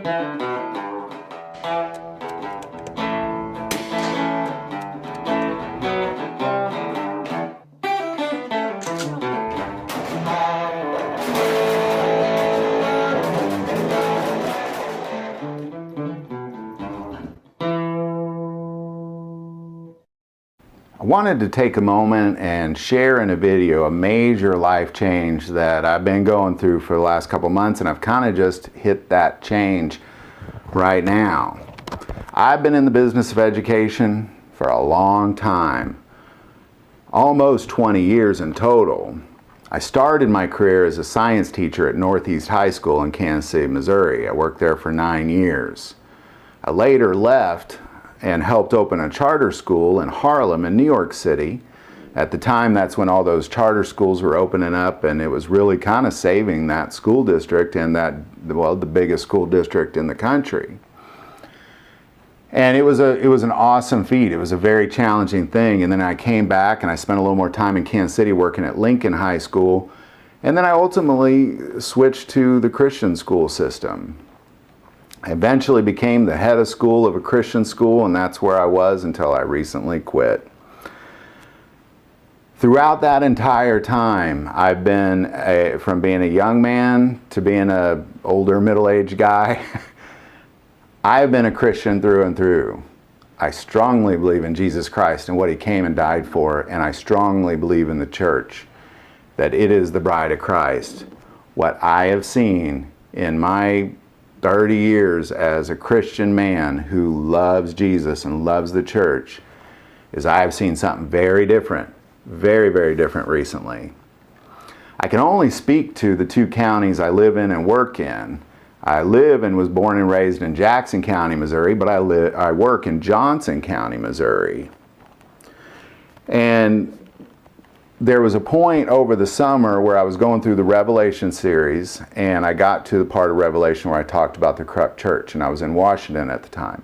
I wanted to take a moment and share in a video a major life change that I've been going through for the last couple months, and I've kind of just hit that change right now. I've been in the business of education for a long time, almost 20 years in total. I started my career as a science teacher at Northeast High School in Kansas City, Missouri. I worked there for 9 years. I later left and helped open a charter school in Harlem in New York City. At the time, that's when all those charter schools were opening up, and it was really kind of saving that school district and that, well, the biggest school district in the country. And it was an awesome feat. It was a very challenging thing. And then I came back and I spent a little more time in Kansas City working at Lincoln High School. And then I ultimately switched to the Christian school system. I eventually became the head of school of a Christian school, and that's where I was until I recently quit. Throughout that entire time, I've been from being a young man to being an older middle-aged guy. I've been a Christian through and through. I strongly believe in Jesus Christ and what He came and died for, and I strongly believe in the church, that it is the bride of Christ. What I have seen in my 30 years as a Christian man who loves Jesus and loves the church is I have seen something very different, very, very different recently. I can only speak to the two counties I live in and work in. I live and was born and raised in Jackson County, Missouri, but I work in Johnson County, Missouri. And there was a point over the summer where I was going through the Revelation series, and I got to the part of Revelation where I talked about the corrupt church, and I was in Washington at the time.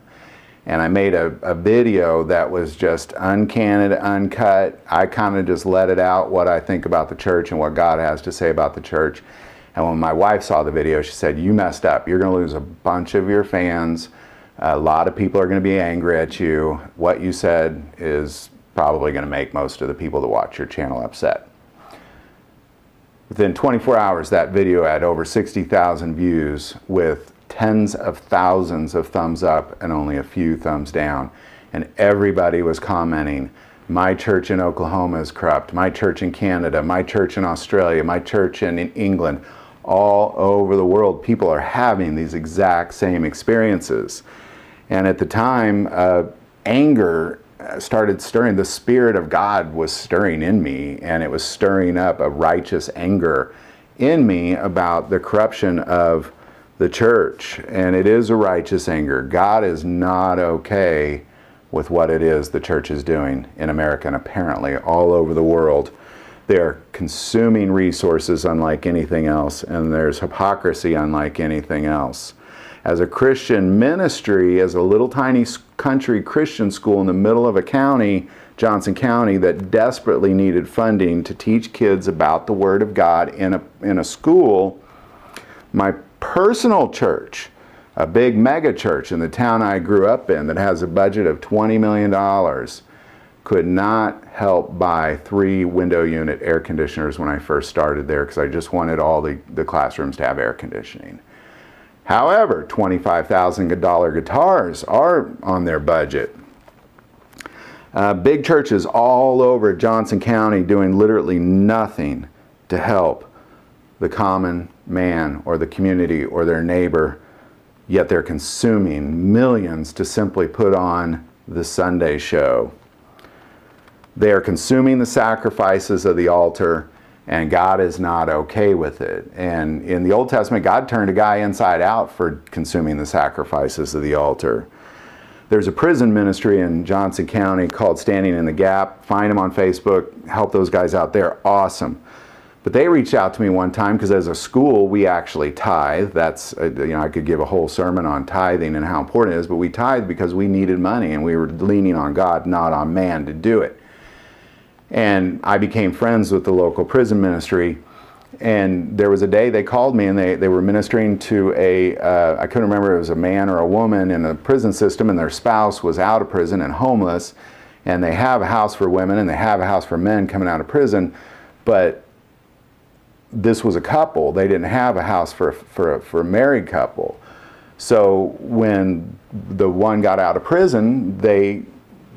And I made a video that was just uncanny, uncut. I kind of just let it out, what I think about the church and what God has to say about the church. And when my wife saw the video, she said, "You messed up. You're going to lose a bunch of your fans. A lot of people are going to be angry at you. What you said is probably going to make most of the people that watch your channel upset." Within 24 hours, that video had over 60,000 views with tens of thousands of thumbs up and only a few thumbs down. And everybody was commenting, "My church in Oklahoma is corrupt. My church in Canada, my church in Australia, my church in England." All over the world, people are having these exact same experiences. And at the time, anger started stirring. The Spirit of God was stirring in me, and it was stirring up a righteous anger in me about the corruption of the church. And it is a righteous anger. God is not okay with what it is the church is doing in America and apparently all over the world. They're consuming resources unlike anything else, and there's hypocrisy unlike anything else. As a Christian ministry, as a little tiny country Christian school in the middle of a county, Johnson County, that desperately needed funding to teach kids about the Word of God in a school, my personal church, a big mega church in the town I grew up in that has a budget of $20 million, could not help buy 3 window unit air conditioners when I first started there because I just wanted all the classrooms to have air conditioning. However, $25,000 guitars are on their budget. Big churches all over Johnson County doing literally nothing to help the common man or the community or their neighbor, yet they're consuming millions to simply put on the Sunday show. They are consuming the sacrifices of the altar, and God is not okay with it. And in the Old Testament, God turned a guy inside out for consuming the sacrifices of the altar. There's a prison ministry in Johnson County called Standing in the Gap. Find them on Facebook. Help those guys out. They're awesome. But they reached out to me one time because as a school, we actually tithe. That's, I could give a whole sermon on tithing and how important it is, but we tithe because we needed money and we were leaning on God, not on man, to do it. And I became friends with the local prison ministry, And there was a day they called me, and they were ministering to I couldn't remember if it was a man or a woman in a prison system, and their spouse was out of prison and homeless, and they have a house for women and they have a house for men coming out of prison, but this was a couple. They didn't have a house for a married couple. So when the one got out of prison, they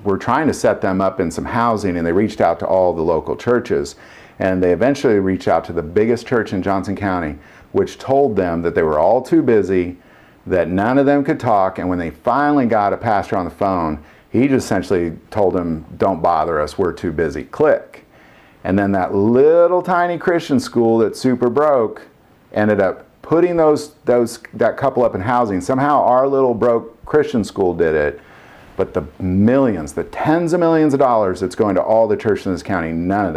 were trying to set them up in some housing, and they reached out to all the local churches. And they eventually reached out to the biggest church in Johnson County, which told them that they were all too busy, that none of them could talk. And when they finally got a pastor on the phone, he just essentially told them, don't bother us, we're too busy, click. And then that little tiny Christian school that's super broke ended up putting that couple up in housing. Somehow our little broke Christian school did it, but the millions, the tens of millions of dollars that's going to all the churches in this county, none of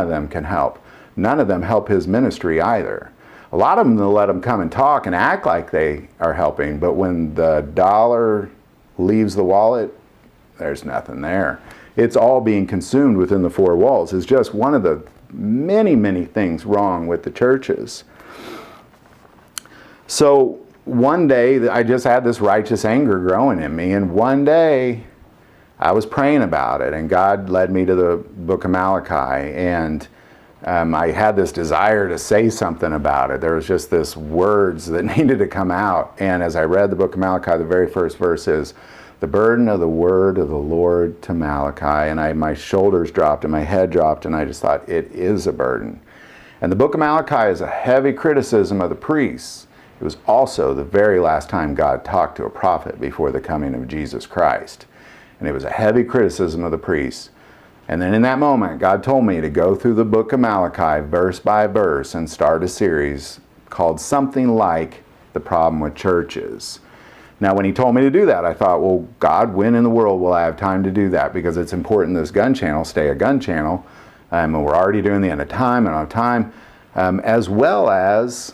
them can help. None of them help his ministry either. A lot of them, they'll let them come and talk and act like they are helping, but when the dollar leaves the wallet, there's nothing there. It's all being consumed within the four walls. It's just one of the many, many things wrong with the churches. So one day, I just had this righteous anger growing in me, and one day I was praying about it, and God led me to the book of Malachi, and I had this desire to say something about it. There was just this words that needed to come out, and as I read the book of Malachi, the very first verse is, the burden of the word of the Lord to Malachi, and my shoulders dropped and my head dropped, and I just thought, it is a burden. And the book of Malachi is a heavy criticism of the priests. It was also the very last time God talked to a prophet before the coming of Jesus Christ. And it was a heavy criticism of the priests. And then in that moment, God told me to go through the book of Malachi verse by verse and start a series called something like The Problem with Churches. Now, when he told me to do that, I thought, well, God, when in the world will I have time to do that? Because it's important this gun channel stay a gun channel. And we're already doing the end of time and on time, as well as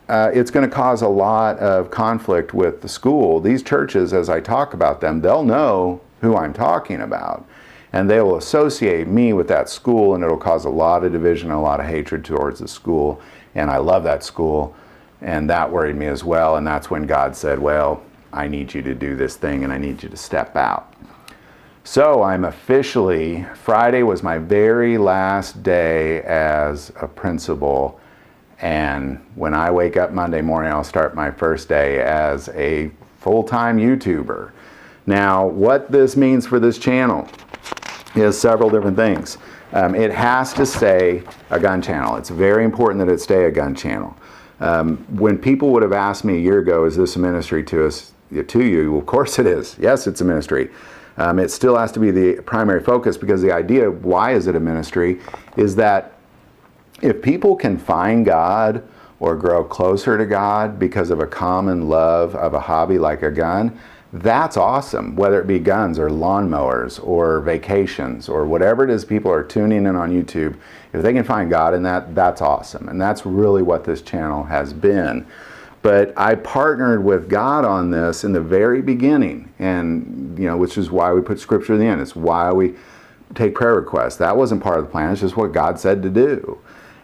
it's going to cause a lot of conflict with the school. These churches, as I talk about them, they'll know who I'm talking about. And they will associate me with that school, and it'll cause a lot of division, a lot of hatred towards the school. And I love that school, and that worried me as well. And that's when God said, well, I need you to do this thing, and I need you to step out. So I'm officially, Friday was my very last day as a principal. And when I wake up Monday morning, I'll start my first day as a full-time YouTuber. Now, what this means for this channel is several different things. It has to stay a gun channel. It's very important that it stay a gun channel. When people would have asked me a year ago, is this a ministry to you? Well, of course it is. Yes, it's a ministry. It still has to be the primary focus, because the idea of why is it a ministry is that if people can find God or grow closer to God because of a common love of a hobby like a gun, that's awesome, whether it be guns or lawnmowers or vacations or whatever it is people are tuning in on YouTube. If they can find God in that, that's awesome. And that's really what this channel has been. But I partnered with God on this in the very beginning, and which is why we put scripture in the end. It's why we take prayer requests. That wasn't part of the plan. It's just what God said to do.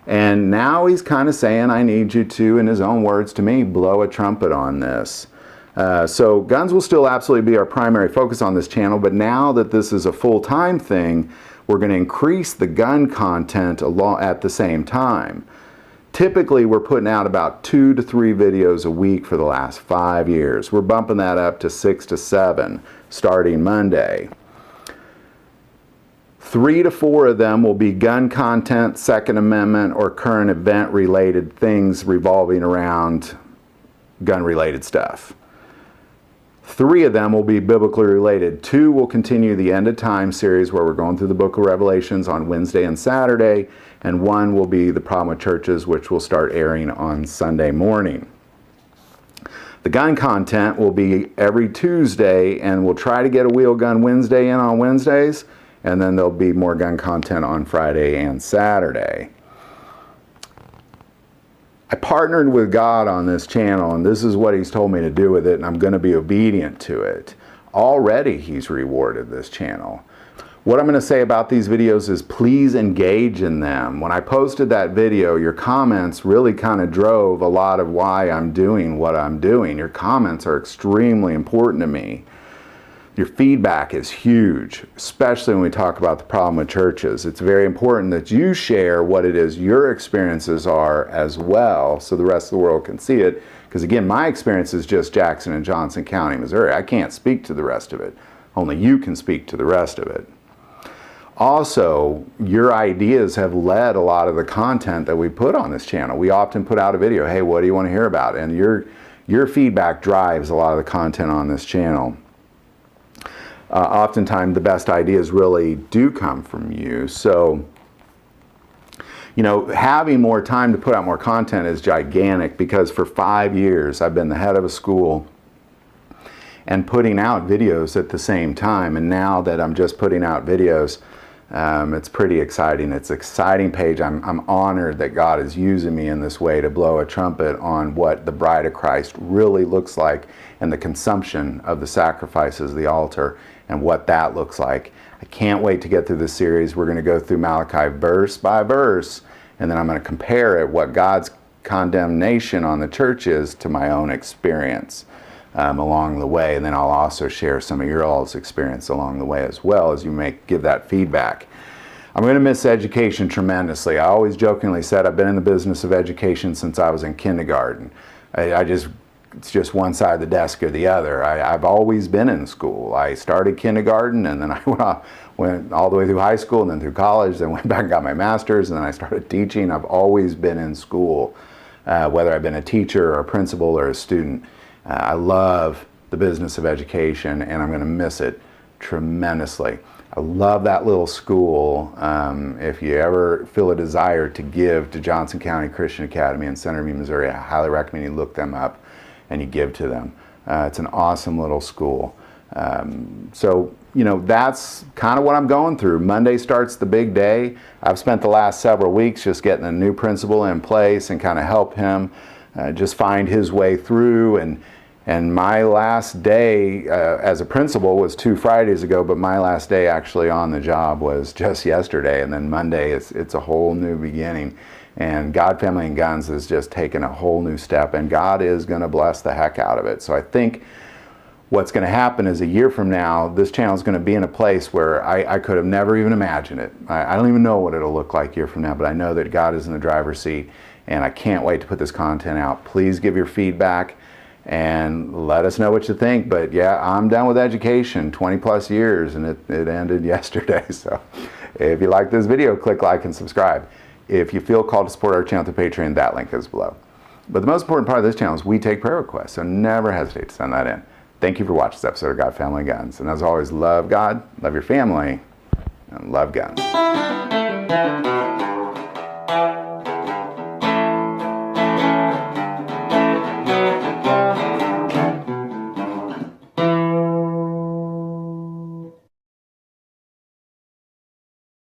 And now he's kind of saying, I need you to, in his own words to me, blow a trumpet on this. So guns will still absolutely be our primary focus on this channel, but now that this is a full-time thing, we're going to increase the gun content at the same time. Typically, we're putting out about 2 to 3 videos a week for the last 5 years. We're bumping that up to 6 to 7 starting Monday. 3 to 4 of them will be gun content, Second Amendment, or current event related things revolving around gun related stuff. 3 of them will be biblically related. 2 will continue the End of Time series where we're going through the book of Revelations on Wednesday and Saturday, and 1 will be The Problem with Churches, which will start airing on Sunday morning. The gun content will be every Tuesday, and we'll try to get a Wheel Gun Wednesday in on Wednesdays, and then there'll be more gun content on Friday and Saturday. I partnered with God on this channel, and this is what he's told me to do with it, and I'm going to be obedient to it. Already he's rewarded this channel. What I'm going to say about these videos is please engage in them. When I posted that video, your comments really kind of drove a lot of why I'm doing what I'm doing. Your comments are extremely important to me. Your feedback is huge, especially when we talk about the problem with churches. It's very important that you share what it is your experiences are as well, so the rest of the world can see it. Because again, my experience is just Jackson and Johnson County, Missouri. I can't speak to the rest of it. Only you can speak to the rest of it. Also, your ideas have led a lot of the content that we put on this channel. We often put out a video, hey, what do you want to hear about? And your feedback drives a lot of the content on this channel. Oftentimes, the best ideas really do come from you. So, you know, having more time to put out more content is gigantic, because for 5 years I've been the head of a school and putting out videos at the same time. And now that I'm just putting out videos, it's pretty exciting. It's an exciting page. I'm honored that God is using me in this way to blow a trumpet on what the bride of Christ really looks like, and the consumption of the sacrifices, the altar, and what that looks like. I can't wait to get through this series. We're going to go through Malachi verse by verse, and then I'm going to compare it, what God's condemnation on the church is, to my own experience along the way. And then I'll also share some of your all's experience along the way as well, as you give that feedback. I'm going to miss education tremendously. I always jokingly said I've been in the business of education since I was in kindergarten. It's just one side of the desk or the other. I've always been in school. I started kindergarten, and then I went all the way through high school, and then through college, then went back and got my master's, and then I started teaching. I've always been in school, whether I've been a teacher or a principal or a student. I love the business of education, and I'm going to miss it tremendously. I love that little school. If you ever feel a desire to give to Johnson County Christian Academy in Centerview, Missouri, I highly recommend you look them up and you give to them. It's an awesome little school. So, you know, that's kind of what I'm going through. Monday starts the big day. I've spent the last several weeks just getting a new principal in place and kind of help him just find his way through. And my last day as a principal was 2 Fridays ago, but my last day actually on the job was just yesterday. And then Monday, it's a whole new beginning. And God, Family, and Guns has just taken a whole new step, and God is going to bless the heck out of it. So I think what's going to happen is, a year from now, this channel is going to be in a place where I could have never even imagined it. I don't even know what it'll look like a year from now, but I know that God is in the driver's seat, and I can't wait to put this content out. Please give your feedback and let us know what you think. But yeah, I'm done with education, 20 plus years, and it ended yesterday. So if you like this video, click like and subscribe. If you feel called to support our channel through Patreon, that link is below. But the most important part of this channel is we take prayer requests, so never hesitate to send that in. Thank you for watching this episode of God, Family, Guns. And as always, love God, love your family, and love guns.